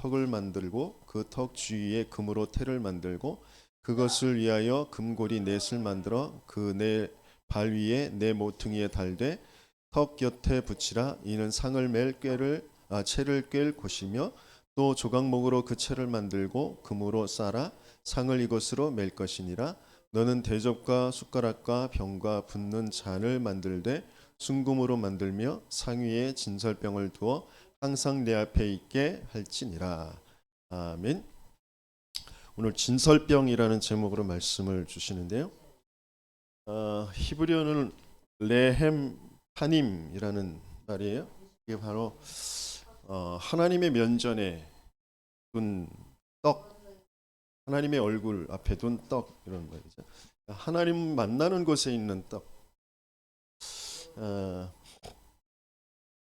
턱을 만들고 그 턱 주위에 금으로 태를 만들고 그것을 위하여 금고리 넷을 만들어 그 네 발 위에 네 모퉁이에 달되 턱 곁에 붙이라. 이는 상을 맬 채를 꿰를 곳이며 또 조각목으로 그 채를 만들고 금으로 쌓아 상을 이것으로 맬 것이니라. 너는 대접과 숟가락과 병과 붓는 잔을 만들되 순금으로 만들며 상 위에 진설병을 두어 항상 내 앞에 있게 할지니라. 아멘. 오늘 진설병이라는 제목으로 말씀을 주시는데요. 히브리어는 레헴 파님이라는 말이에요. 이게 바로 하나님의 면전에 둔 떡, 하나님의 얼굴 앞에 둔 떡 이런 말이죠. 하나님 만나는 곳에 있는 떡.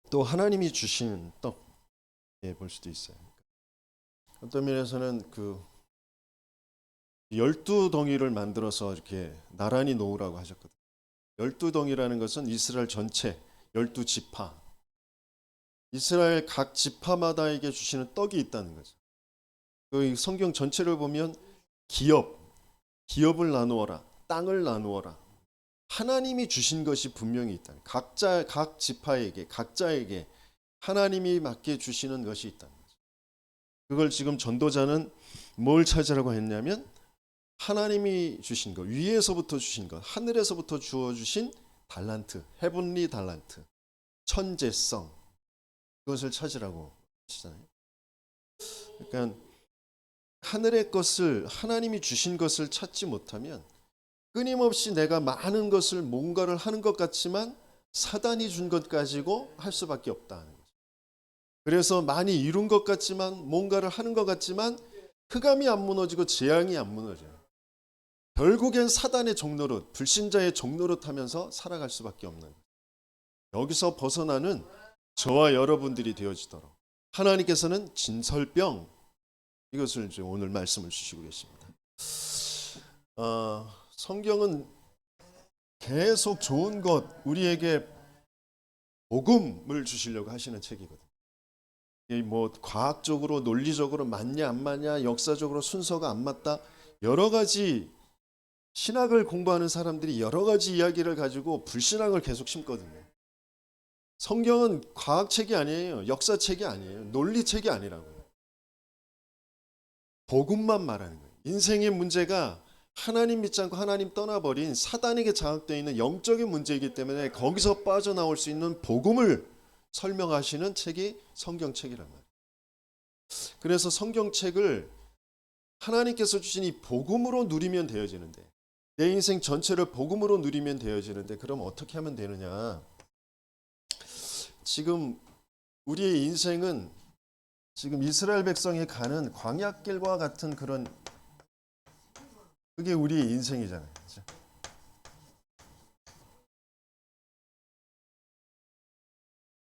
또 하나님이 주신 떡, 볼 수도 있어요. 어떤 면에서는 그 12덩이를 만들어서 이렇게 나란히 놓으라고 하셨거든요. 12덩이라는 것은 이스라엘 전체 12지파, 이스라엘 각 지파마다에게 주시는 떡이 있다는 거죠. 그 성경 전체를 보면 기업을 나누어라, 땅을 나누어라. 하나님이 주신 것이 분명히 있다. 각 지파에게, 각자에게 하나님이 맡겨 주시는 것이 있다는 거죠. 그걸 지금 전도자는 뭘 찾으라고 했냐면 하나님이 주신 것, 위에서부터 주신 것, 하늘에서부터 주어 주신 달란트, 헤븐리 달란트, 천재성, 그것을 찾으라고 하시잖아요. 그러니까 하늘의 것을, 하나님이 주신 것을 찾지 못하면 끊임없이 내가 많은 것을 뭔가를 하는 것 같지만 사단이 준 것 가지고 할 수밖에 없다는 거죠. 그래서 많이 이룬 것 같지만, 뭔가를 하는 것 같지만 흑암이 안 무너지고 재앙이 안 무너져요. 결국엔 사단의 종노릇, 불신자의 종노릇 하면서 살아갈 수밖에 없는 거예요. 여기서 벗어나는 저와 여러분들이 되어지도록 하나님께서는 진설병, 이것을 이제 오늘 말씀을 주시고 계십니다. 성경은 계속 좋은 것, 우리에게 복음을 주시려고 하시는 책이거든요. 뭐 과학적으로 논리적으로 맞냐 안 맞냐, 역사적으로 순서가 안 맞다, 여러 가지 신학을 공부하는 사람들이 여러 가지 이야기를 가지고 불신앙을 계속 심거든요. 성경은 과학책이 아니에요. 역사책이 아니에요. 논리책이 아니라고요. 복음만 말하는 거예요. 인생의 문제가 하나님 믿지 않고 하나님 떠나버린 사단에게 장악되어 있는 영적인 문제이기 때문에 거기서 빠져나올 수 있는 복음을 설명하시는 책이 성경책이란 말이에요. 그래서 성경책을 하나님께서 주신 이 복음으로 누리면 되어지는데, 내 인생 전체를 복음으로 누리면 되어지는데, 그럼 어떻게 하면 되느냐? 지금 우리의 인생은 지금 이스라엘 백성이 가는 광야길과 같은 그런, 그게 우리의 인생이잖아요. 그렇죠?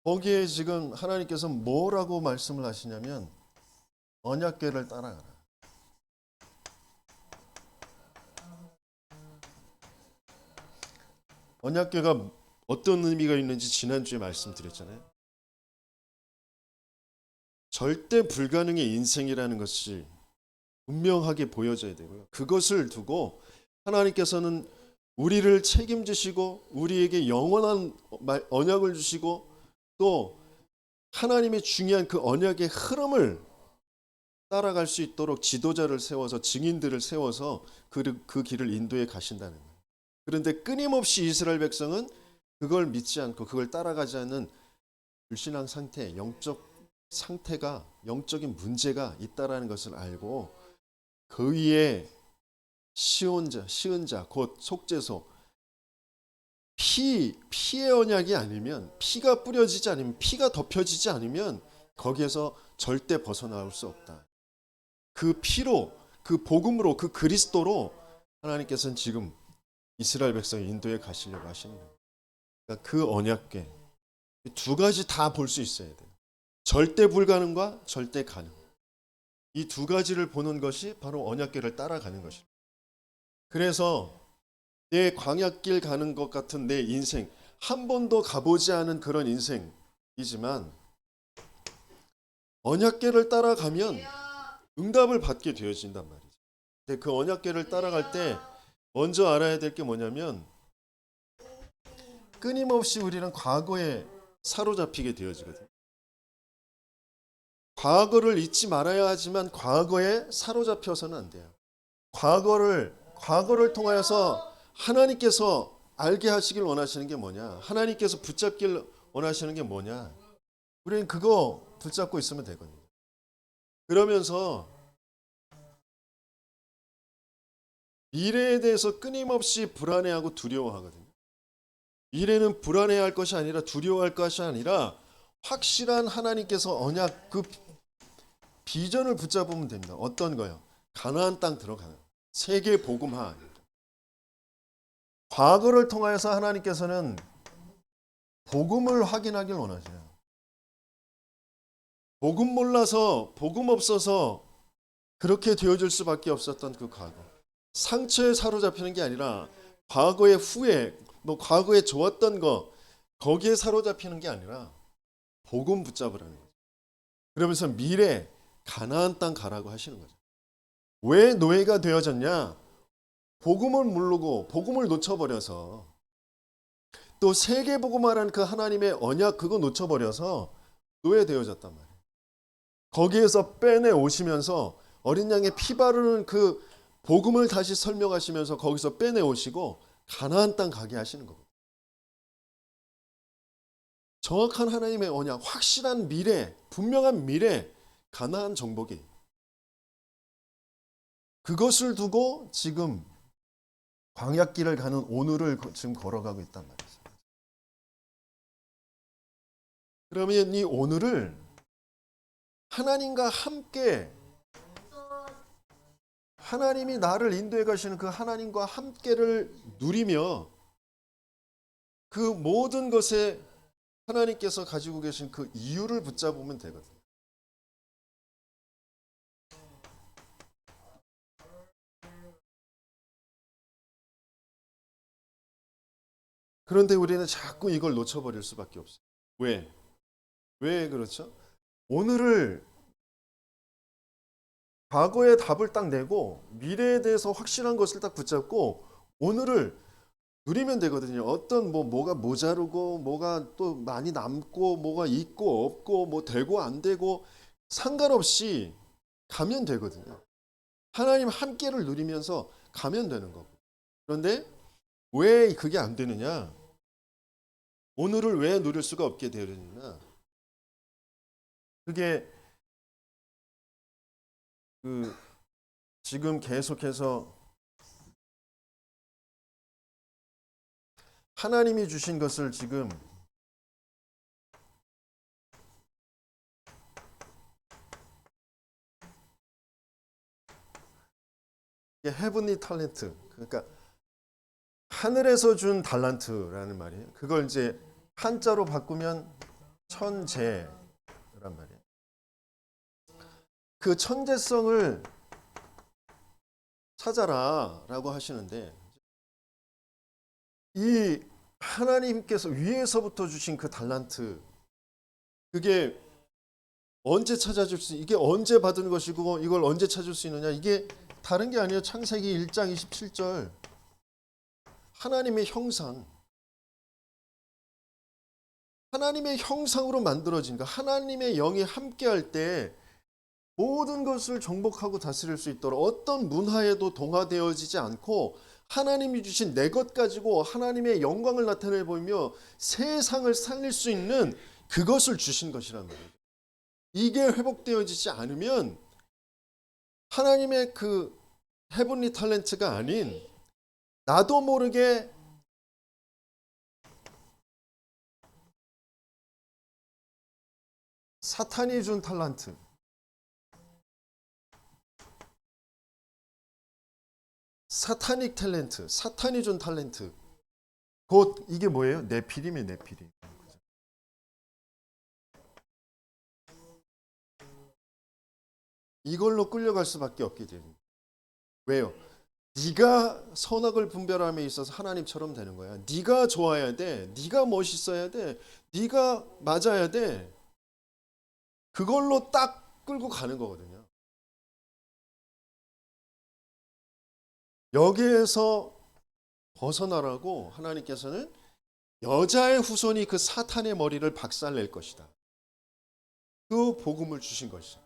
거기에 지금 하나님께서 뭐라고 말씀을 하시냐면 언약궤를 따라가라. 언약궤가 어떤 의미가 있는지 지난주에 말씀드렸잖아요. 절대 불가능의 인생이라는 것이 분명하게 보여져야 되고요. 그것을 두고 하나님께서는 우리를 책임지시고 우리에게 영원한 언약을 주시고 또 하나님의 중요한 그 언약의 흐름을 따라갈 수 있도록 지도자를 세워서, 증인들을 세워서 그 길을 인도해 가신다는 거예요. 그런데 끊임없이 이스라엘 백성은 그걸 믿지 않고 그걸 따라가지 않는 불신앙 상태, 영적 상태가, 영적인 문제가 있다라는 것을 알고 그 위에 시은 자, 곧 속죄소, 피의 언약이 아니면, 피가 뿌려지지 않으면, 피가 덮여지지 않으면 거기에서 절대 벗어나올 수 없다. 그 피로, 그 복음으로, 그 그리스도로 하나님께서는 지금 이스라엘 백성을 인도에 가시려고 하시는 거예요. 그러니까 그 언약궤 두 가지 다 볼 수 있어야 돼요. 절대 불가능과 절대 가능. 이 두 가지를 보는 것이 바로 언약궤를 따라가는 것입니다. 그래서 내 광야길 가는 것 같은 내 인생, 한 번도 가보지 않은 그런 인생이지만 언약궤를 따라가면 응답을 받게 되어진단 말이죠. 근데 그 언약궤를 따라갈 때 먼저 알아야 될 게 뭐냐면 끊임없이 우리는 과거에 사로잡히게 되어지거든요. 과거를 잊지 말아야 하지만 과거에 사로잡혀서는 안 돼요. 과거를 통하여서 하나님께서 알게 하시길 원하시는 게 뭐냐? 하나님께서 붙잡길 원하시는 게 뭐냐? 우리는 그거 붙잡고 있으면 되거든요. 그러면서 미래에 대해서 끊임없이 불안해하고 두려워하거든요. 미래는 불안해할 것이 아니라 두려워할 것이 아니라 확실한 하나님께서 언약 그 비전을 붙잡으면 됩니다. 어떤 거요? 가나안 땅 들어가는 세계 복음화. 과거를 통하여서 하나님께서는 복음을 확인하길 원하세요. 복음 몰라서 복음 없어서 그렇게 되어질 수밖에 없었던 그 과거. 상처에 사로잡히는 게 아니라 과거의 후회, 뭐 과거에 좋았던 거 거기에 사로잡히는 게 아니라 복음 붙잡으라는 거죠. 그러면서 미래 가나안 땅 가라고 하시는 거죠. 왜 노예가 되어졌냐? 복음을 모르고 복음을 놓쳐버려서 또 세계 복음화라는 그 하나님의 언약 그거 놓쳐버려서 노예되어졌단 말이에요. 거기에서 빼내 오시면서 어린 양의 피 바르는 그 복음을 다시 설명하시면서 거기서 빼내 오시고 가나안 땅 가게 하시는 거거든요. 정확한 하나님의 언약, 확실한 미래, 분명한 미래, 가나안 정복이 그것을 두고 지금 광야길을 가는 오늘을 지금 걸어가고 있단 말이에요. 그러면 이 오늘을 하나님과 함께 하나님이 나를 인도해 가시는 그 하나님과 함께를 누리며 그 모든 것에 하나님께서 가지고 계신 그 이유를 붙잡으면 되거든요. 그런데 우리는 자꾸 이걸 놓쳐버릴 수밖에 없어요. 왜? 왜 그렇죠? 오늘을 과거의 답을 딱 내고 미래에 대해서 확실한 것을 딱 붙잡고 오늘을 누리면 되거든요. 어떤 뭐가 모자르고 뭐가 또 많이 남고 뭐가 있고 없고 뭐 되고 안 되고 상관없이 가면 되거든요. 하나님 함께를 누리면서 가면 되는 거고. 그런데 왜 그게 안 되느냐? 오늘을 왜 누릴 수가 없게 되느냐? 그게 지금 계속해서 하나님이 주신 것을 지금 헤븐리 탤런트, 그러니까 하늘에서 준 달란트라는 말이에요. 그걸 이제 한자로 바꾸면 천재란 말이에요. 그 천재성을 찾아라라고 하시는데 이 하나님께서 위에서부터 주신 그 달란트 그게 언제 찾아줄 수 이게 언제 받은 것이고 이걸 언제 찾을 수 있느냐 이게 다른 게 아니에요. 창세기 1장 27절 하나님의 형상 하나님의 형상으로 만들어진 것 하나님의 영이 함께할 때 모든 것을 정복하고 다스릴 수 있도록 어떤 문화에도 동화되어지지 않고 하나님이 주신 내 것 가지고 하나님의 영광을 나타내 보이며 세상을 살릴 수 있는 그것을 주신 것이란 말이에요. 이게 회복되어지지 않으면 하나님의 그 헤븐리 탤런트가 아닌 나도 모르게 사탄이 준 탤런트 사타닉 탤런트 사탄이 준 탤런트 곧 이게 뭐예요? 네피림이에요. 네피림. 이걸로 끌려갈 수밖에 없게 됩니다. 왜요? 네가 선악을 분별함에 있어서 하나님처럼 되는 거야. 네가 좋아야 돼. 네가 멋있어야 돼. 네가 맞아야 돼. 그걸로 딱 끌고 가는 거거든요. 여기에서 벗어나라고 하나님께서는 여자의 후손이 그 사탄의 머리를 박살낼 것이다. 그 복음을 주신 것이다.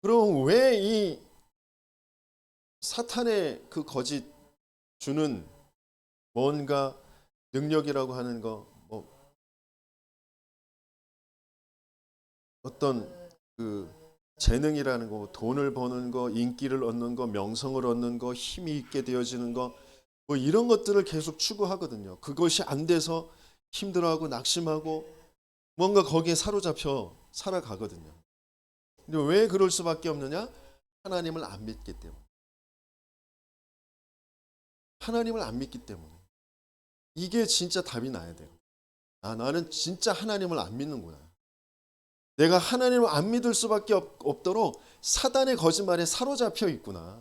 그럼 왜 이 사탄의 그 거짓 주는 뭔가 능력이라고 하는 거, 뭐 어떤 그 재능이라는 거, 돈을 버는 거, 인기를 얻는 거, 명성을 얻는 거, 힘이 있게 되어지는 거, 뭐 이런 것들을 계속 추구하거든요. 그것이 안 돼서 힘들어하고 낙심하고 뭔가 거기에 사로잡혀 살아가거든요. 근데 왜 그럴 수밖에 없느냐? 하나님을 안 믿기 때문에. 하나님을 안 믿기 때문에. 이게 진짜 답이 나야 돼요. 아, 나는 진짜 하나님을 안 믿는구나. 내가 하나님을 안 믿을 수밖에 없도록 사단의 거짓말에 사로잡혀 있구나.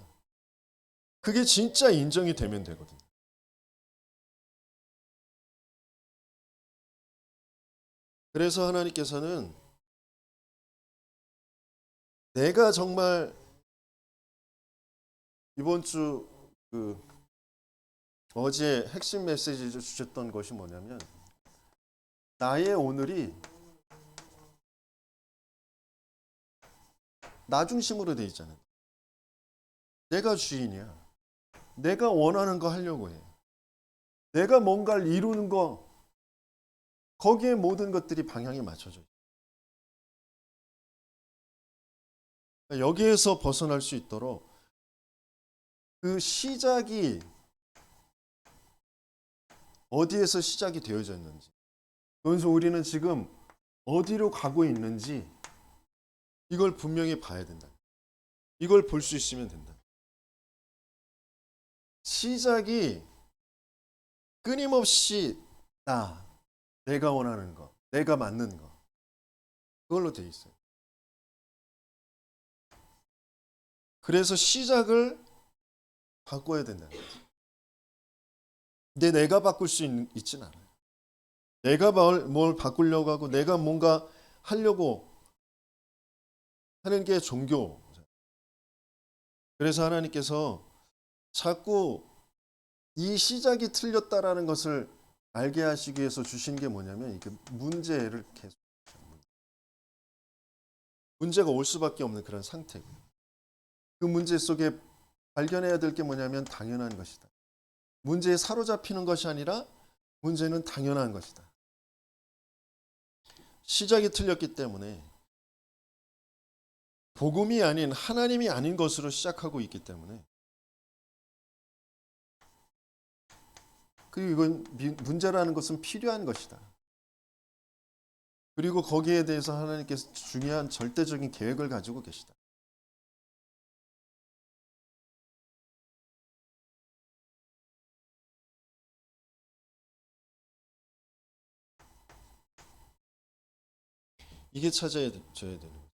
그게 진짜 인정이 되면 되거든요. 그래서 하나님께서는 내가 정말 이번 주 어제 핵심 메시지를 주셨던 것이 뭐냐면 나의 오늘이 나 중심으로 돼 있잖아요. 내가 주인이야. 내가 원하는 거 하려고 해. 내가 뭔가를 이루는 거 거기에 모든 것들이 방향이 맞춰져 있어요. 여기에서 벗어날 수 있도록 그 시작이 어디에서 시작이 되어져 있는지, 그래서 우리는 지금 어디로 가고 있는지 이걸 분명히 봐야 된다. 이걸 볼 수 있으면 된다. 시작이 끊임없이 내가 원하는 거, 내가 맞는 거, 그걸로 돼 있어요. 그래서 시작을 바꿔야 된다는 거죠. 근데 내가 바꿀 수 있진 않아요. 내가 뭘 바꾸려고 하고 내가 뭔가 하려고 하는 게 종교. 그래서 하나님께서 자꾸 이 시작이 틀렸다라는 것을 알게 하시기 위해서 주신 게 뭐냐면 이게 문제를 계속 문제가 올 수밖에 없는 그런 상태고 그 문제 속에 발견해야 될 게 뭐냐면 당연한 것이다. 문제에 사로잡히는 것이 아니라 문제는 당연한 것이다. 시작이 틀렸기 때문에 복음이 아닌 하나님이 아닌 것으로 시작하고 있기 때문에 그리고 이건 문제라는 것은 필요한 것이다. 그리고 거기에 대해서 하나님께서 중요한 절대적인 계획을 가지고 계시다. 이게 찾아져야 되는 거예요.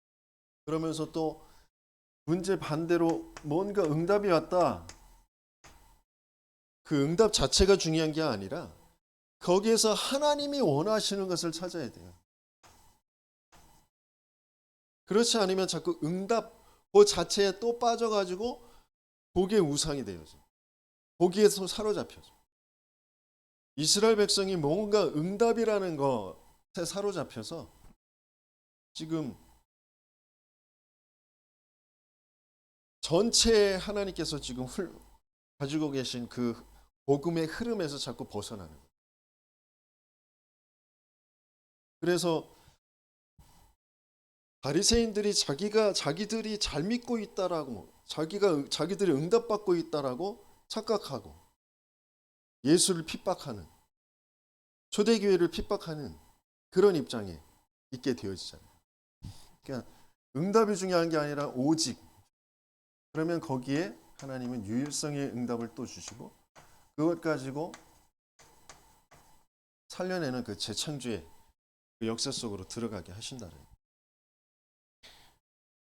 그러면서 또 문제 반대로 뭔가 응답이 왔다. 그 응답 자체가 중요한 게 아니라 거기에서 하나님이 원하시는 것을 찾아야 돼요. 그렇지 않으면 자꾸 응답 그 자체에 또 빠져가지고 거기에 우상이 되어져. 거기에서 사로잡혀져. 이스라엘 백성이 뭔가 응답이라는 것에 사로잡혀서 지금 전체 하나님께서 지금 가지고 계신 그 복음의 흐름에서 자꾸 벗어나는 거예요. 그래서 바리새인들이 자기들이 잘 믿고 있다라고 자기들이 응답받고 있다라고 착각하고 예수를 핍박하는 초대교회를 핍박하는 그런 입장에 있게 되어지잖아요. 그러니까 응답이 중요한 게 아니라 오직 그러면 거기에 하나님은 유일성의 응답을 또 주시고 그것 가지고 살려내는 그 재창조의 그 역사 속으로 들어가게 하신다는 거예요.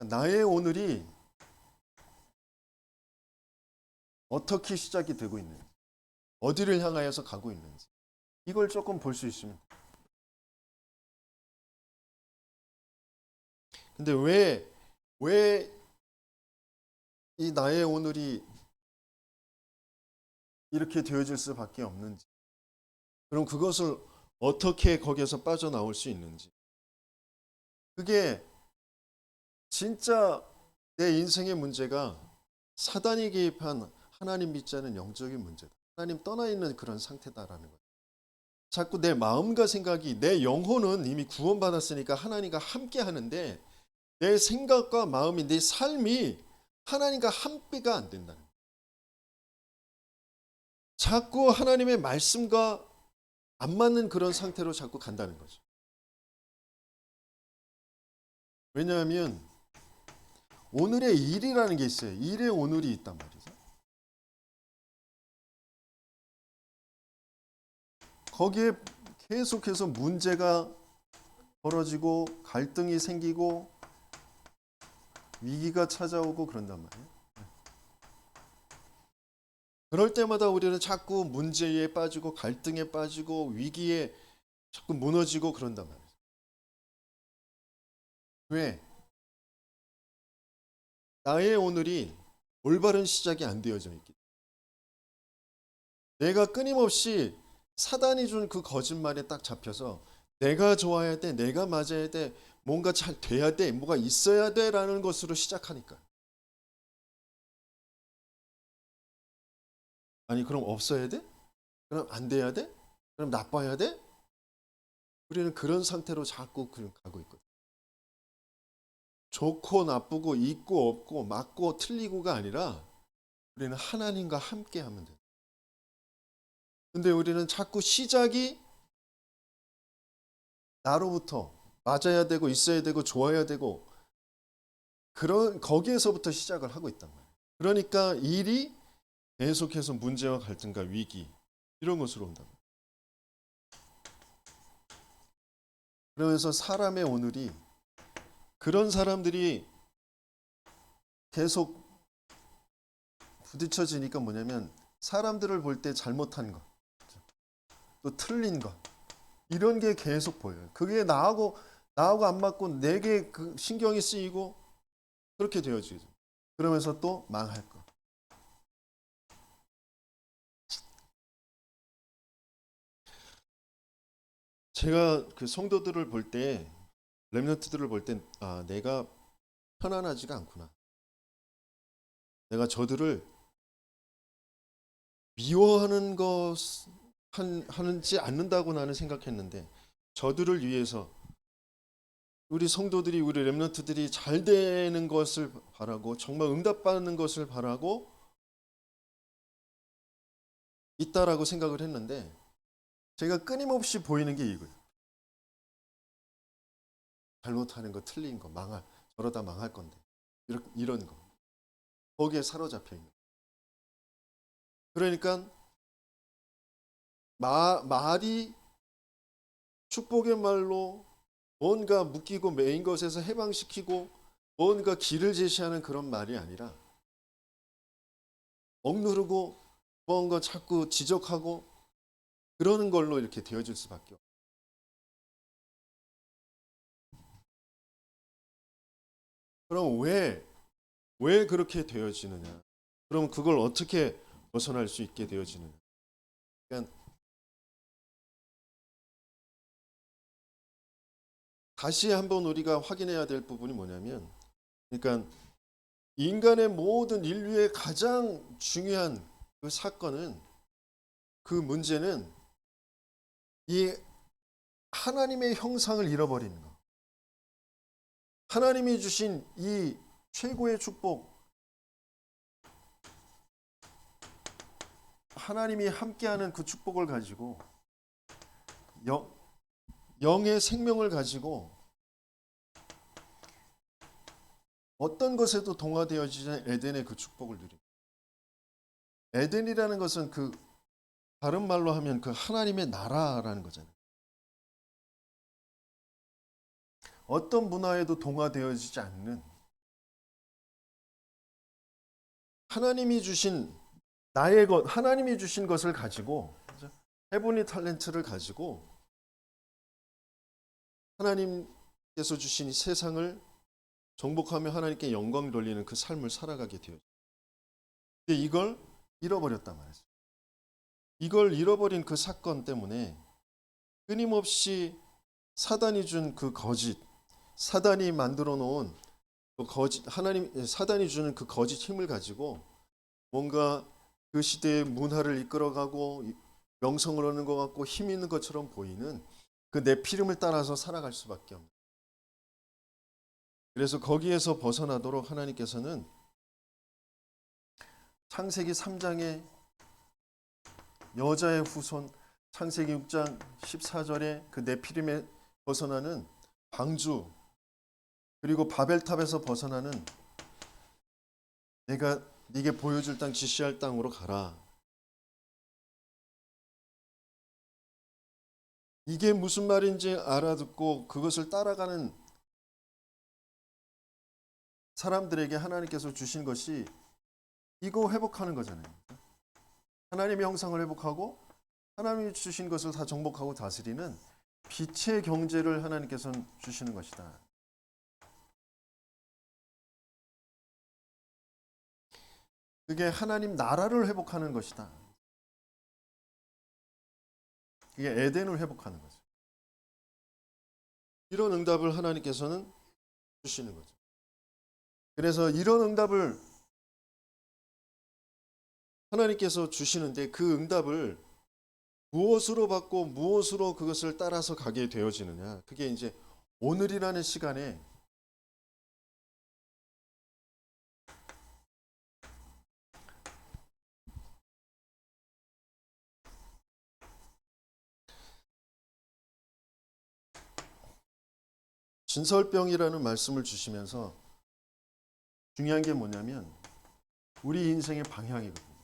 나의 오늘이 어떻게 시작이 되고 있는지 어디를 향하여서 가고 있는지 이걸 조금 볼 수 있으면 근데 왜 이 나의 오늘이 이렇게 되어질 수밖에 없는지, 그럼 그것을 어떻게 거기에서 빠져나올 수 있는지, 그게 진짜 내 인생의 문제가 사단이 개입한 하나님 믿지 않은 영적인 문제다. 하나님 떠나 있는 그런 상태다라는 거예요. 자꾸 내 마음과 생각이, 내 영혼은 이미 구원받았으니까 하나님과 함께 하는데 내 생각과 마음이, 내 삶이 하나님과 함께가 안 된다는 거예요. 자꾸 하나님의 말씀과 안 맞는 그런 상태로 자꾸 간다는 거죠. 왜냐하면 오늘의 일이라는 게 있어요. 일의 오늘이 있단 말이죠. 거기에 계속해서 문제가 벌어지고 갈등이 생기고 위기가 찾아오고 그런단 말이에요. 그럴 때마다 우리는 자꾸 문제에 빠지고 갈등에 빠지고 위기에 자꾸 무너지고 그런단 말이에요. 왜? 나의 오늘이 올바른 시작이 안 되어져 있기 때문에. 내가 끊임없이 사단이 준 그 거짓말에 딱 잡혀서 내가 좋아야 돼, 내가 맞아야 돼, 뭔가 잘 돼야 돼, 뭐가 있어야 돼라는 것으로 시작하니까. 아니 그럼 없어야 돼? 그럼 안 돼야 돼? 그럼 나빠야 돼? 우리는 그런 상태로 자꾸 가고 있거든. 좋고 나쁘고 있고 없고 맞고 틀리고가 아니라 우리는 하나님과 함께 하면 돼. 근데 우리는 자꾸 시작이 나로부터 맞아야 되고 있어야 되고 좋아야 되고 그런 거기에서부터 시작을 하고 있단 말이에요. 그러니까 일이 계속해서 문제와 갈등과 위기 이런 것으로 온단 말이에요. 그러면서 사람의 오늘이, 그런 사람들이 계속 부딪혀지니까 뭐냐면 사람들을 볼 때 잘못한 것, 또 틀린 것 이런 게 계속 보여요. 그게 나하고 안 맞고 내게 그 신경이 쓰이고 그렇게 되어지죠. 그러면서 또 망할 것. 제가 그 성도들을 볼 때, 렘넌트들을 볼 때, 아, 내가 편안하지가 않구나. 내가 저들을 미워하는 것 하는지 않는다고 나는 생각했는데, 저들을 위해서 우리 성도들이, 우리 렘넌트들이 잘 되는 것을 바라고 정말 응답받는 것을 바라고 있다라고 생각을 했는데, 제가 끊임없이 보이는 게 이거예요. 잘못하는 거, 틀린 거, 저러다 망할 건데 이런 거 거기에 사로잡혀 있는. 그러니까 말이 축복의 말로 뭔가 묶이고 매인 것에서 해방시키고 뭔가 길을 제시하는 그런 말이 아니라 억누르고 뭔가 자꾸 지적하고 그러는 걸로 이렇게 되어질 수밖에 없어요. 그럼 왜 그렇게 되어지느냐? 그럼 그걸 어떻게 벗어날 수 있게 되어지느냐? 그러니까 다시 한번 우리가 확인해야 될 부분이 뭐냐면, 그러니까 인간의 모든 인류의 가장 중요한 그 사건은, 그 문제는 이 하나님의 형상을 잃어버리는 거. 하나님이 주신 이 최고의 축복, 하나님이 함께하는 그 축복을 가지고 영의 생명을 가지고 어떤 것에도 동화되어지지 않은 에덴의 그 축복을 누립니다. 에덴이라는 것은 그 다른 말로 하면 그 하나님의 나라라는 거잖아요. 어떤 문화에도 동화되어지지 않는 하나님이 주신 나의 것, 하나님이 주신 것을 가지고, 헤븐리 탤런트를 가지고 하나님께서 주신 이 세상을 정복하며 하나님께 영광 돌리는 그 삶을 살아가게 되어요. 근데 이걸 잃어버렸단 말이죠. 이걸 잃어버린 그 사건 때문에 끊임없이 사단이 준 그 거짓, 사단이 만들어 놓은 그 거짓, 사단이 주는 그 거짓 힘을 가지고 뭔가 그 시대의 문화를 이끌어가고 명성을 얻는 것 같고 힘 있는 것처럼 보이는 그 네피림을 따라서 살아갈 수밖에 없는. 그래서 거기에서 벗어나도록 하나님께서는 창세기 3장에 여자의 후손, 창세기 6장 14절에 그 네피림에 벗어나는 방주, 그리고 바벨탑에서 벗어나는 내가 네게 보여줄 땅, 지시할 땅으로 가라. 이게 무슨 말인지 알아듣고 그것을 따라가는 사람들에게 하나님께서 주신 것이 이거 회복하는 거잖아요. 하나님의 형상을 회복하고 하나님이 주신 것을 다 정복하고 다스리는 빛의 경제를 하나님께서는 주시는 것이다. 그게 하나님 나라를 회복하는 것이다. 그게 에덴을 회복하는 거죠. 이런 응답을 하나님께서는 주시는 거죠. 그래서 이런 응답을 하나님께서 주시는데 그 응답을 무엇으로 받고 무엇으로 그것을 따라서 가게 되어지느냐. 그게 이제 오늘이라는 시간에 진설병이라는 말씀을 주시면서 중요한 게 뭐냐면 우리 인생의 방향이거든요.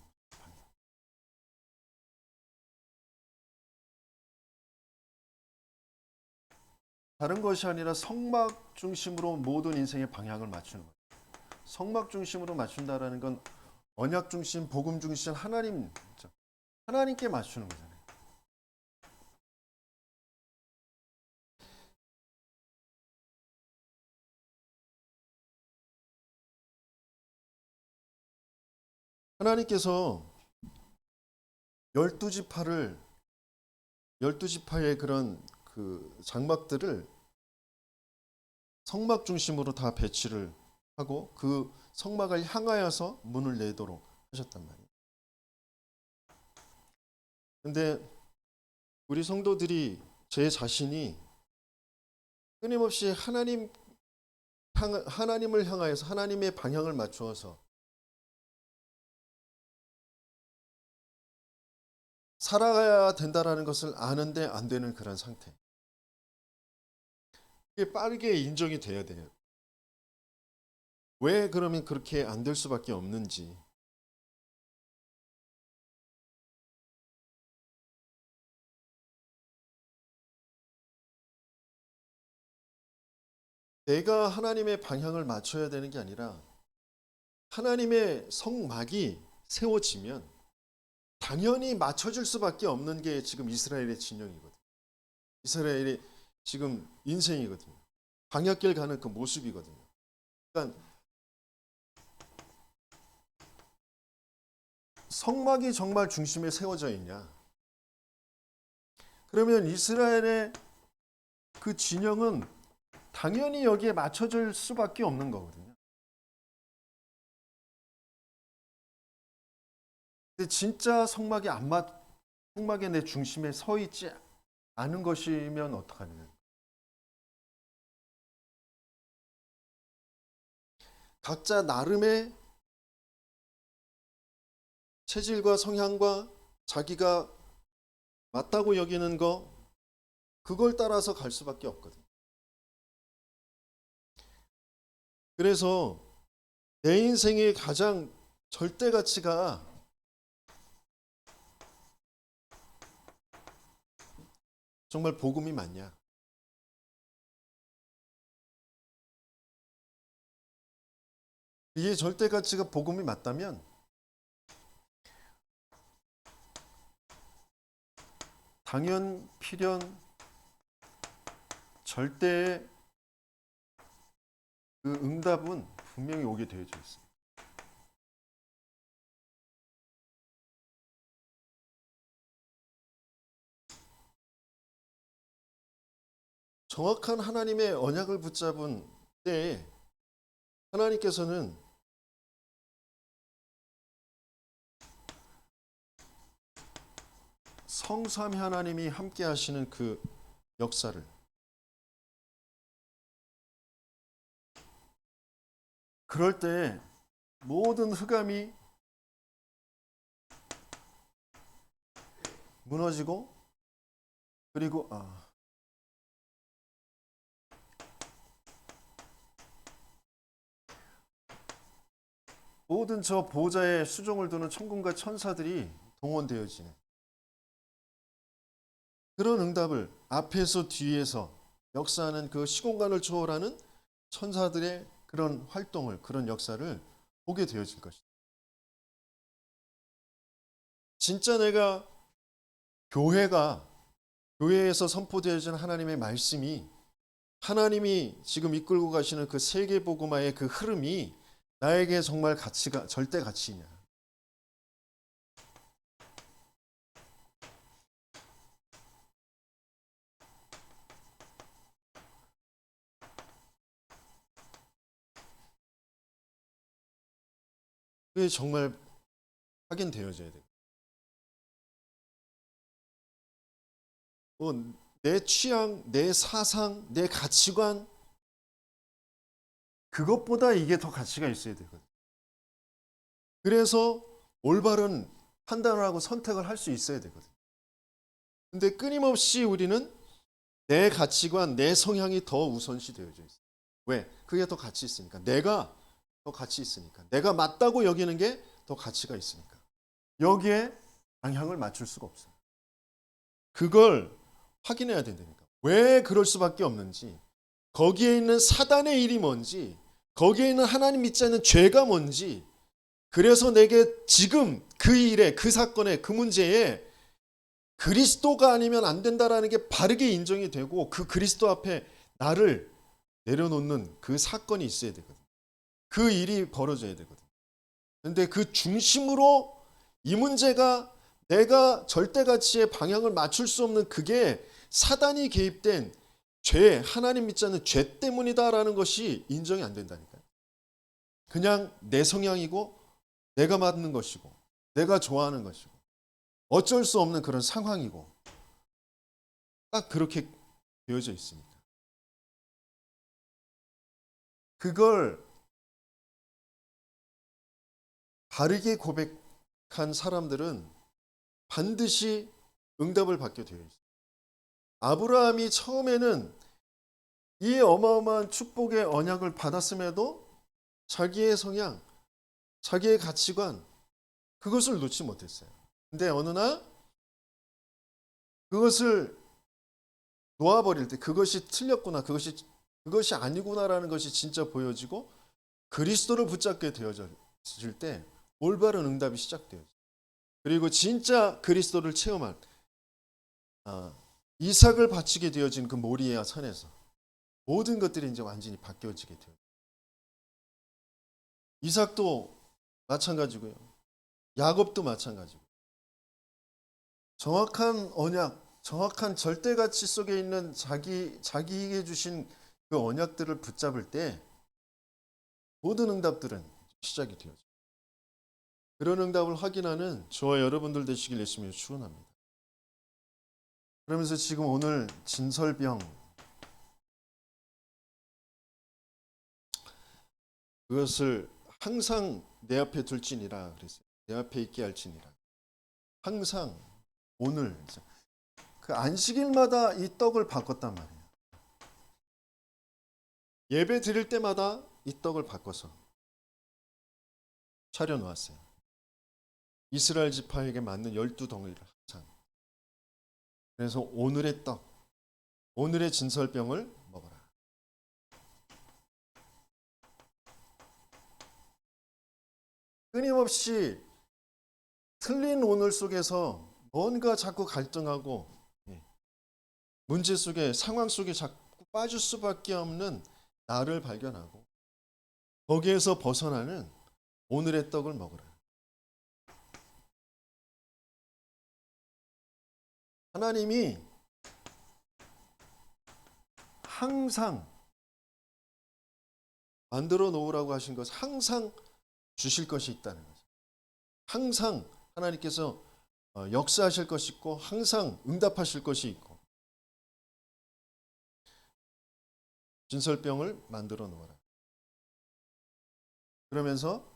다른 것이 아니라 성막 중심으로 모든 인생의 방향을 맞추는 거예요. 성막 중심으로 맞춘다라는 건 언약 중심, 복음 중심, 하나님께 맞추는 거잖아요. 하나님께서 12지파를 12지파의 그런 그 장막들을 성막 중심으로 다 배치를 하고 그 성막을 향하여서 문을 내도록 하셨단 말이에요. 근데 우리 성도들이 제 자신이 끊임없이 하나님을 향하여서 하나님의 방향을 맞추어서 살아가야 된다라는 것을 아는데 안 되는 그런 상태. 이게 빠르게 인정이 돼야 돼요. 왜 그러면 그렇게 안 될 수밖에 없는지. 내가 하나님의 방향을 맞춰야 되는 게 아니라 하나님의 성막이 세워지면 당연히 맞춰질 수밖에 없는 게 지금 이스라엘의 진영이거든요. 이스라엘의 지금 인생이거든요. 방향길 가는 그 모습이거든요. 그러니까 성막이 정말 중심에 세워져 있냐? 그러면 이스라엘의 그 진영은 당연히 여기에 맞춰질 수밖에 없는 거거든요. 근데 진짜 성막의 내 중심에 서 있지 않은 것이면 어떡하느냐? 각자 나름의 체질과 성향과 자기가 맞다고 여기는 거 그걸 따라서 갈 수밖에 없거든요. 그래서 내 인생의 가장 절대 가치가 정말 복음이 맞냐? 이게 절대 가치가 복음이 맞다면 당연, 필연, 절대의 그 응답은 분명히 오게 되어져 있어요. 정확한 하나님의 언약을 붙잡은 때에 하나님께서는 성삼위 하나님이 함께 하시는 그 역사를, 그럴 때 모든 흑암이 무너지고, 그리고 모든 저 보좌에 수종을 두는 천군과 천사들이 동원되어지는 그런 응답을 앞에서 뒤에서 역사하는 그 시공간을 초월하는 천사들의 그런 활동을, 그런 역사를 보게 되어질 것이다. 진짜 내가 교회에서 선포되어지는 하나님의 말씀이, 하나님이 지금 이끌고 가시는 그 세계복음화의 그 흐름이 나에게 정말 가치가, 절대 가치냐. 그게 정말 확인되어져야 돼요. 내 취향, 내 사상, 내 가치관, 그것보다 이게 더 가치가 있어야 되거든요. 그래서 올바른 판단을 하고 선택을 할 수 있어야 되거든요. 근데 끊임없이 우리는 내 가치관, 내 성향이 더 우선시 되어져 있어요. 왜? 그게 더 가치 있으니까. 내가 더 가치 있으니까. 내가 맞다고 여기는 게 더 가치가 있으니까. 여기에 방향을 맞출 수가 없어요. 그걸 확인해야 된다니까. 왜 그럴 수밖에 없는지, 거기에 있는 사단의 일이 뭔지, 거기에 있는 하나님 믿지 않는 죄가 뭔지, 그래서 내게 지금 그 일에, 그 사건에, 그 문제에 그리스도가 아니면 안 된다라는 게 바르게 인정이 되고, 그 그리스도 앞에 나를 내려놓는 그 사건이 있어야 되거든. 그 일이 벌어져야 되거든. 근데 그 중심으로 이 문제가 내가 절대 가치의 방향을 맞출 수 없는, 그게 사단이 개입된 죄, 하나님 믿지 않는 죄 때문이다라는 것이 인정이 안 된다니까요. 그냥 내 성향이고, 내가 맞는 것이고, 내가 좋아하는 것이고, 어쩔 수 없는 그런 상황이고, 딱 그렇게 되어져 있으니까. 그걸 바르게 고백한 사람들은 반드시 응답을 받게 되어 있어요. 아브라함이 처음에는 이 어마어마한 축복의 언약을 받았음에도 자기의 성향, 자기의 가치관, 그것을 놓지 못했어요. 근데 어느 날 그것을 놓아버릴 때, 그것이 틀렸구나, 그것이 아니구나라는 것이 진짜 보여지고 그리스도를 붙잡게 되어질 때 올바른 응답이 시작돼요. 그리고 진짜 그리스도를 체험한 이삭을 바치게 되어진 그 모리아 산에서 모든 것들이 이제 완전히 바뀌어지게 돼요. 이삭도 마찬가지고요. 야곱도 마찬가지고. 정확한 언약, 정확한 절대 가치 속에 있는 자기에게 주신 그 언약들을 붙잡을 때 모든 응답들은 시작이 되어져요. 그런 응답을 확인하는 저와 여러분들 되시길 예수님으로 축원합니다. 그러면서 지금 오늘 진설병, 그것을 항상 내 앞에 둘지니라 그랬어요. 내 앞에 있게 할지니라. 항상 오늘 그 안식일마다 이 떡을 바꿨단 말이에요. 예배 드릴 때마다 이 떡을 바꿔서 차려 놓았어요. 이스라엘 지파에게 맞는 12덩어리를 항상. 그래서 오늘의 떡, 오늘의 진설병을 먹어라. 끊임없이 틀린 오늘 속에서 뭔가 자꾸 갈등하고 문제 속에, 상황 속에 자꾸 빠질 수밖에 없는 나를 발견하고, 거기에서 벗어나는 오늘의 떡을 먹으라. 하나님이 항상 만들어 놓으라고 하신 것, 항상 주실 것이 있다는 거죠. 항상 하나님께서 역사하실 것이 있고 항상 응답하실 것이 있고, 진설병을 만들어 놓아라. 그러면서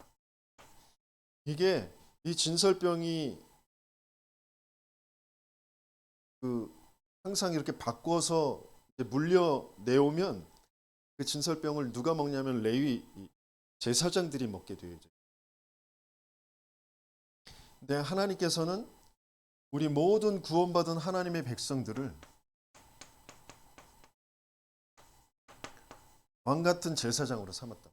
이게 이 진설병이 항상 이렇게 바꿔서 물려 내오면 그 진설병을 누가 먹냐면 레위 제사장들이 먹게 돼요. 근데 하나님께서는 우리 모든 구원받은 하나님의 백성들을 왕 같은 제사장으로 삼았다.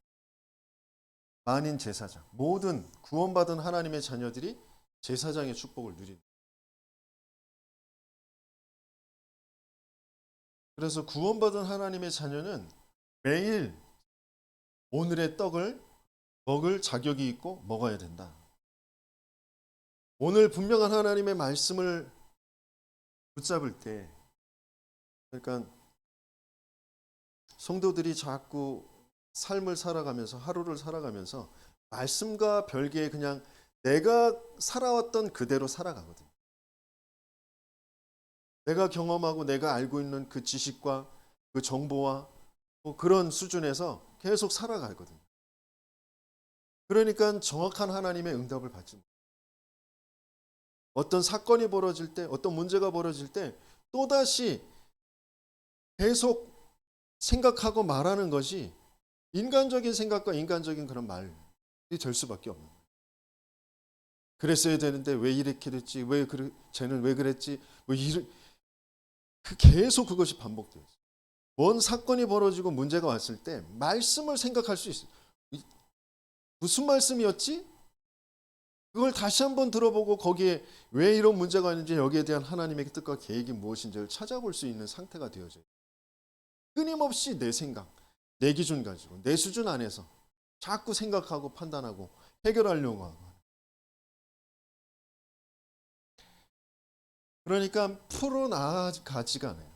만인 제사장. 모든 구원받은 하나님의 자녀들이 제사장의 축복을 누린다. 그래서 구원받은 하나님의 자녀는 매일 오늘의 떡을 먹을 자격이 있고 먹어야 된다. 오늘 분명한 하나님의 말씀을 붙잡을 때, 그러니까 성도들이 자꾸 삶을 살아가면서, 하루를 살아가면서 말씀과 별개의 그냥 내가 살아왔던 그대로 살아가거든요. 내가 경험하고 내가 알고 있는 그 지식과 그 정보와 뭐 그런 수준에서 계속 살아가거든요. 그러니까 정확한 하나님의 응답을 받지 못해요. 어떤 사건이 벌어질 때, 어떤 문제가 벌어질 때 또다시 계속 생각하고 말하는 것이 인간적인 생각과 인간적인 그런 말이 될 수밖에 없는 거예요. 그랬어야 되는데 왜 이렇게 됐지? 쟤는 왜 그랬지? 계속 그것이 반복돼요. 뭔 사건이 벌어지고 문제가 왔을 때 말씀을 생각할 수 있어요. 무슨 말씀이었지? 그걸 다시 한번 들어보고 거기에 왜 이런 문제가 있는지, 여기에 대한 하나님의 뜻과 계획이 무엇인지를 찾아볼 수 있는 상태가 되어져요. 끊임없이 내 생각, 내 기준 가지고 내 수준 안에서 자꾸 생각하고 판단하고 해결하려고 하고. 그러니까 풀어나가지가 않아요.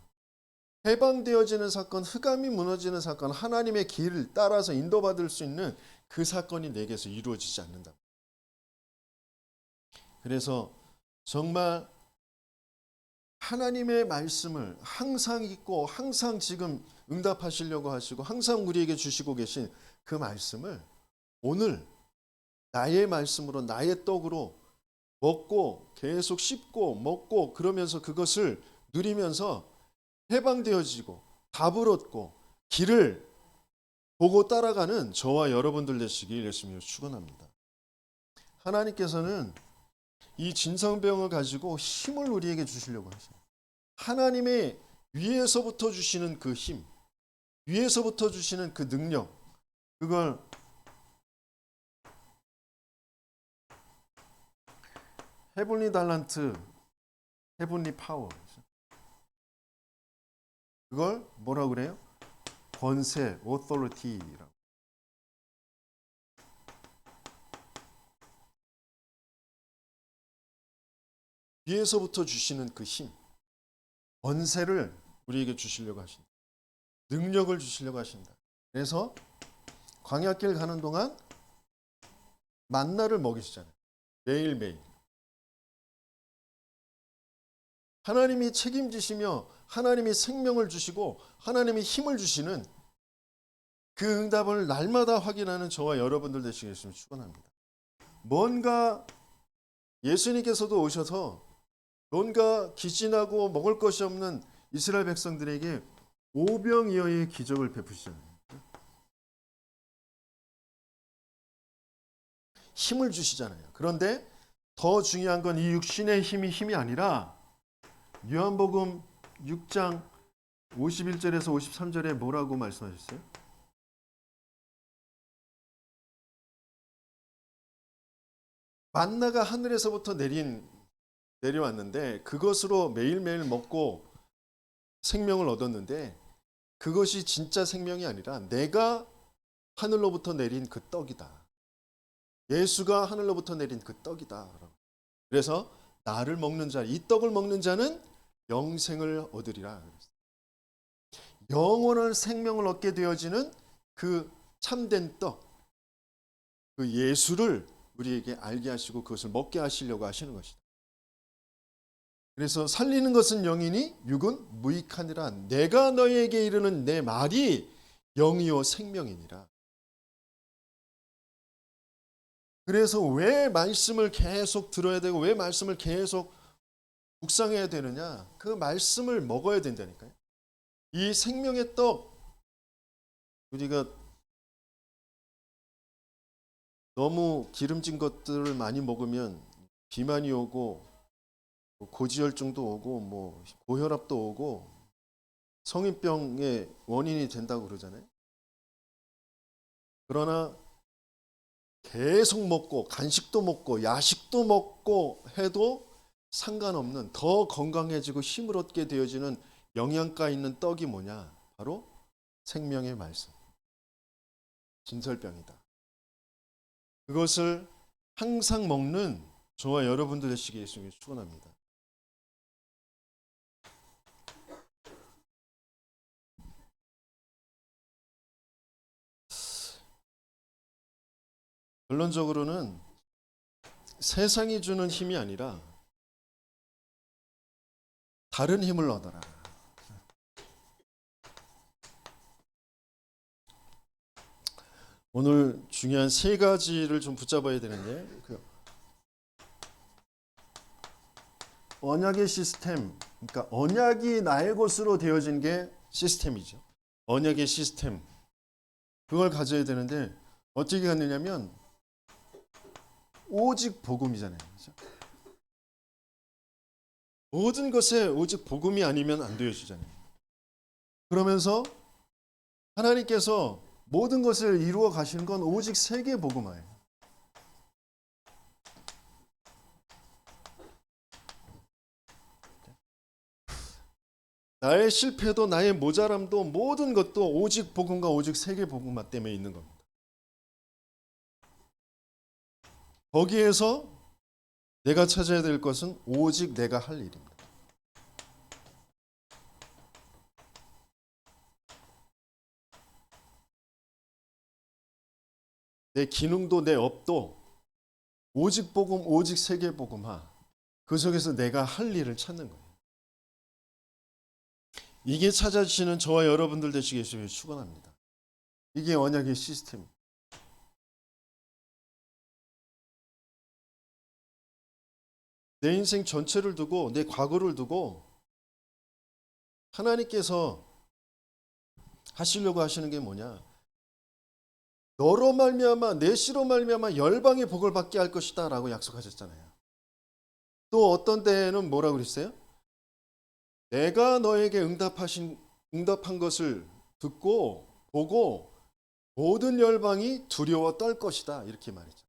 해방되어지는 사건, 흑암이 무너지는 사건, 하나님의 길을 따라서 인도받을 수 있는 그 사건이 내게서 이루어지지 않는다. 그래서 정말 하나님의 말씀을 항상 읽고 항상 지금 응답하시려고 하시고 항상 우리에게 주시고 계신 그 말씀을 오늘 나의 말씀으로, 나의 떡으로 먹고 계속 씹고 먹고 그러면서 그것을 누리면서 해방되어지고 답을 얻고 길을 보고 따라가는 저와 여러분들 되시길 예수님으로 축원합니다. 하나님께서는 이 진성병을 가지고 힘을 우리에게 주시려고 하셔요. 하나님의 위에서부터 주시는 그 힘, 위에서부터 주시는 그 능력, 그걸 헤븐리 달란트, 헤븐리 파워, 그걸 뭐라고 그래요? 권세, authority라고. 위에서부터 주시는 그 힘, 권세를 우리에게 주시려고 하신다. 능력을 주시려고 하신다. 그래서 광야길 가는 동안 만나를 먹이시잖아요. 매일매일. 하나님이 책임지시며 하나님이 생명을 주시고 하나님이 힘을 주시는 그 응답을 날마다 확인하는 저와 여러분들 되시겠으면 축원합니다. 뭔가 예수님께서도 오셔서 뭔가 기진하고 먹을 것이 없는 이스라엘 백성들에게 오병이어의 기적을 베푸시잖아요. 힘을 주시잖아요. 그런데 더 중요한 건 이 육신의 힘이 아니라 요한복음 6장 51절에서 53절에 뭐라고 말씀하셨어요? 만나가 하늘에서부터 내려왔는데 그것으로 매일매일 먹고 생명을 얻었는데 그것이 진짜 생명이 아니라 내가 하늘로부터 내린 그 떡이다. 예수가 하늘로부터 내린 그 떡이다. 그래서 나를 먹는 자, 이 떡을 먹는 자는 영생을 얻으리라. 영원한 생명을 얻게 되어지는 그 참된 떡, 그 예수를 우리에게 알게 하시고 그것을 먹게 하시려고 하시는 것이다. 그래서 살리는 것은 영이니 육은 무익하니라. 내가 너희에게 이르는 내 말이 영이요 생명이니라. 그래서 왜 말씀을 계속 들어야 되고 왜 말씀을 계속 묵상해야 되느냐? 그 말씀을 먹어야 된다니까요. 이 생명의 떡, 우리가 너무 기름진 것들을 많이 먹으면 비만이 오고 고지혈증도 오고 고혈압도 오고 성인병의 원인이 된다고 그러잖아요. 그러나 계속 먹고 간식도 먹고 야식도 먹고 해도 상관없는 더 건강해지고 힘을 얻게 되어지는 영양가 있는 떡이 뭐냐? 바로 생명의 말씀. 진설병이다. 그것을 항상 먹는 저와 여러분들 되시기에 예수님을 축원합니다. 결론적으로는 세상이 주는 힘이 아니라 다른 힘을 얻어라. 오늘 중요한 세 가지를 좀 붙잡아야 되는데, 언약의 시스템, 그러니까 언약이 나의 것으로 되어진 게 시스템이죠. 언약의 시스템, 그걸 가져야 되는데 어떻게 갖느냐면 오직 복음이잖아요. 그렇죠? 모든 것에 오직 복음이 아니면 안 되어지잖아요. 그러면서 하나님께서 모든 것을 이루어 가시는 건 오직 세계 복음화예요. 나의 실패도 나의 모자람도 모든 것도 오직 복음과 오직 세계 복음화 때문에 있는 겁니다. 거기에서 내가 찾아야 될 것은 오직 내가 할 일입니다. 내 기능도 내 업도 오직 복음, 오직 세계 복음화. 그 속에서 내가 할 일을 찾는 거예요. 이게 찾아주시는 저와 여러분들 되시기 위해 축원합니다. 이게 언약의 시스템입니다. 내 인생 전체를 두고 내 과거를 두고 하나님께서 하시려고 하시는 게 뭐냐? 너로 말미암아 내 씨로 말미암아 열방의 복을 받게 할 것이다라고 약속하셨잖아요. 또 어떤 때에는 뭐라고 그랬어요? 내가 너에게 응답한 것을 듣고 보고 모든 열방이 두려워 떨 것이다 이렇게 말했죠.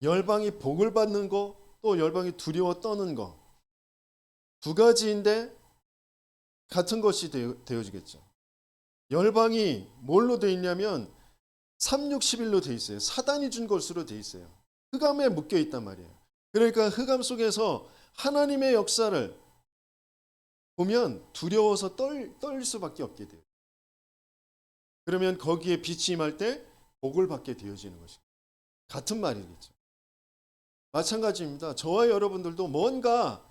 열방이 복을 받는 거, 또 열방이 두려워 떠는 거, 두 가지인데 같은 것이 되어지겠죠. 열방이 뭘로 되어 있냐면 361로 되어 있어요. 사단이 준 것으로 되어 있어요. 흑암에 묶여 있단 말이에요. 그러니까 흑암 속에서 하나님의 역사를 보면 두려워서 떨 수밖에 없게 돼요. 그러면 거기에 빛이 임할 때 복을 받게 되어지는 것이죠. 같은 말이겠죠. 마찬가지입니다. 저와 여러분들도 뭔가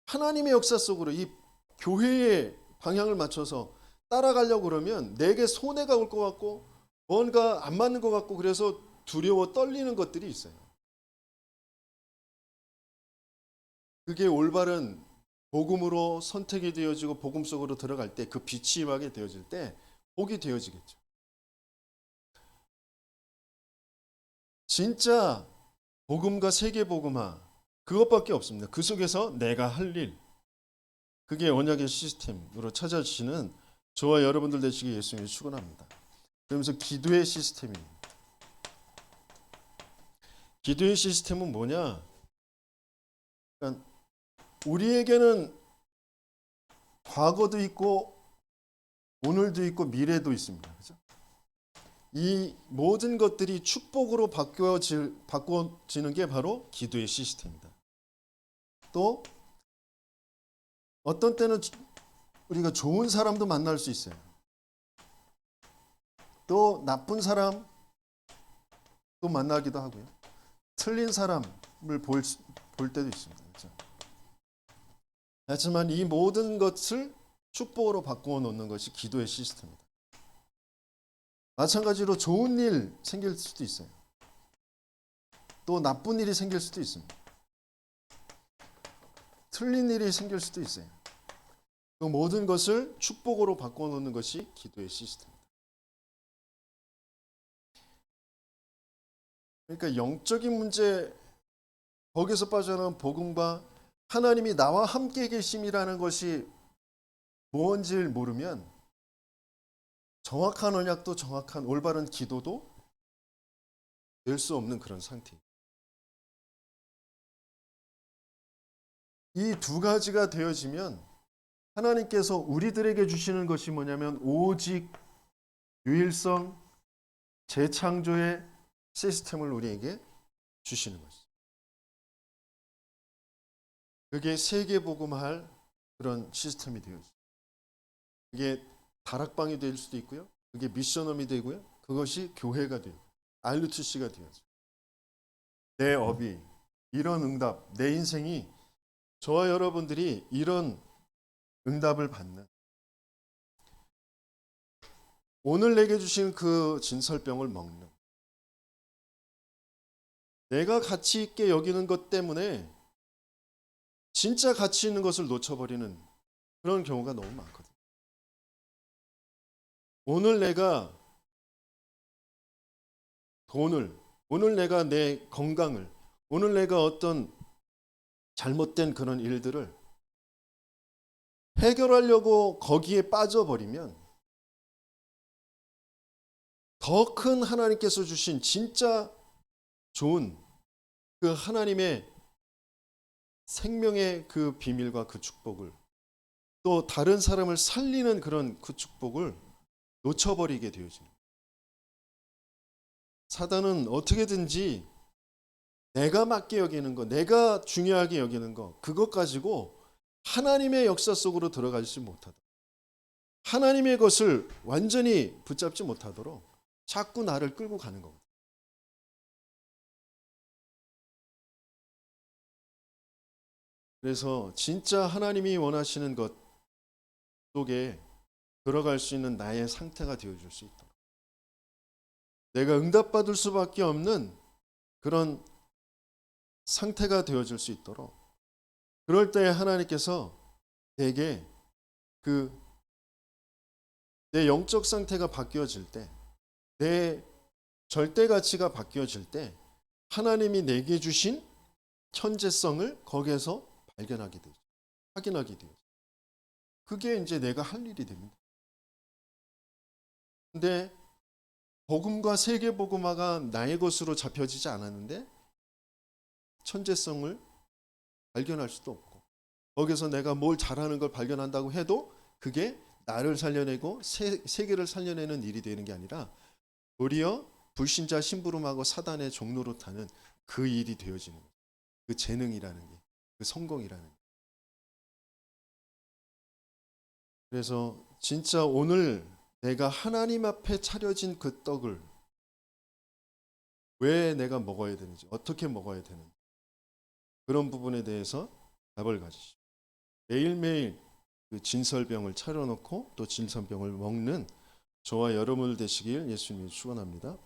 하나님의 역사 속으로 이 교회의 방향을 맞춰서 따라가려고 그러면 내게 손해가 올 것 같고 뭔가 안 맞는 것 같고 그래서 두려워 떨리는 것들이 있어요. 그게 올바른 복음으로 선택이 되어지고 복음 속으로 들어갈 때 그 빛이 임하게 되어질 때 복이 되어지겠죠. 진짜 복음과 세계 복음화 그것밖에 없습니다. 그 속에서 내가 할 일, 그게 언약의 시스템으로 찾아주시는 저와 여러분들 되시기 예수님을 축원합니다. 그러면서 기도의 시스템입니다. 기도의 시스템은 뭐냐? 그러니까 우리에게는 과거도 있고 오늘도 있고 미래도 있습니다. 그죠? 이 모든 것들이 축복으로 바꿔지는 게 바로 기도의 시스템입니다. 또 어떤 때는 우리가 좋은 사람도 만날 수 있어요. 또 나쁜 사람도 만나기도 하고요. 틀린 사람을 볼 때도 있습니다. 그렇죠? 하지만 이 모든 것을 축복으로 바꾸어 놓는 것이 기도의 시스템입니다. 마찬가지로 좋은 일 생길 수도 있어요. 또 나쁜 일이 생길 수도 있습니다. 틀린 일이 생길 수도 있어요. 그 모든 것을 축복으로 바꾸어 놓는 것이 기도의 시스템입니다. 그러니까 영적인 문제, 거기서 빠져나온 복음과 하나님이 나와 함께 계심이라는 것이 뭔지를 모르면 정확한 언약도 정확한 올바른 기도도 될 수 없는 그런 상태입니다. 이 두 가지가 되어지면 하나님께서 우리들에게 주시는 것이 뭐냐면 오직 유일성, 재창조의 시스템을 우리에게 주시는 것이죠. 그게 세계복음할 그런 시스템이 되어지죠. 그게 다락방이 될 수도 있고요. 그게 미션홈이 되고요. 그것이 교회가 되고 RUTC가 되어져. 내 업이 이런 응답, 내 인생이 저와 여러분들이 이런 응답을 받는 오늘 내게 주신 그 진설병을 먹는 내가 가치 있게 여기는 것 때문에 진짜 가치 있는 것을 놓쳐버리는 그런 경우가 너무 많거든요. 오늘 내가 돈을, 오늘 내가 내 건강을, 오늘 내가 어떤 잘못된 그런 일들을 해결하려고 거기에 빠져버리면 더 큰 하나님께서 주신 진짜 좋은 그 하나님의 생명의 그 비밀과 그 축복을 또 다른 사람을 살리는 그런 그 축복을 놓쳐버리게 되어집니다. 사단은 어떻게든지 내가 맞게 여기는 거, 내가 중요하게 여기는 거, 그것 가지고 하나님의 역사 속으로 들어가지 못하도록 하나님의 것을 완전히 붙잡지 못하도록 자꾸 나를 끌고 가는 겁니다. 그래서 진짜 하나님이 원하시는 것 속에 들어갈 수 있는 나의 상태가 되어줄 수 있도록 내가 응답받을 수밖에 없는 그런 상태가 되어줄 수 있도록 그럴 때 하나님께서 내게 내 영적 상태가 바뀌어질 때 내 절대 가치가 바뀌어질 때 하나님이 내게 주신 천재성을 거기에서 발견하게 되죠. 확인하게 되죠. 그게 이제 내가 할 일이 됩니다. 근데 복음과 세계복음화가 나의 것으로 잡혀지지 않았는데 천재성을 발견할 수도 없고 거기서 내가 뭘 잘하는 걸 발견한다고 해도 그게 나를 살려내고 세계를 살려내는 일이 되는 게 아니라 도리어 불신자 심부름하고 사단의 종로로 타는 그 일이 되어지는 거예요. 그 재능이라는 게, 그 성공이라는 게. 그래서 진짜 오늘 내가 하나님 앞에 차려진 그 떡을 왜 내가 먹어야 되는지, 어떻게 먹어야 되는지 그런 부분에 대해서 답을 가지시오. 매일매일 그 진설병을 차려놓고 또 진설병을 먹는 저와 여러분들 되시길 예수님이 축원합니다.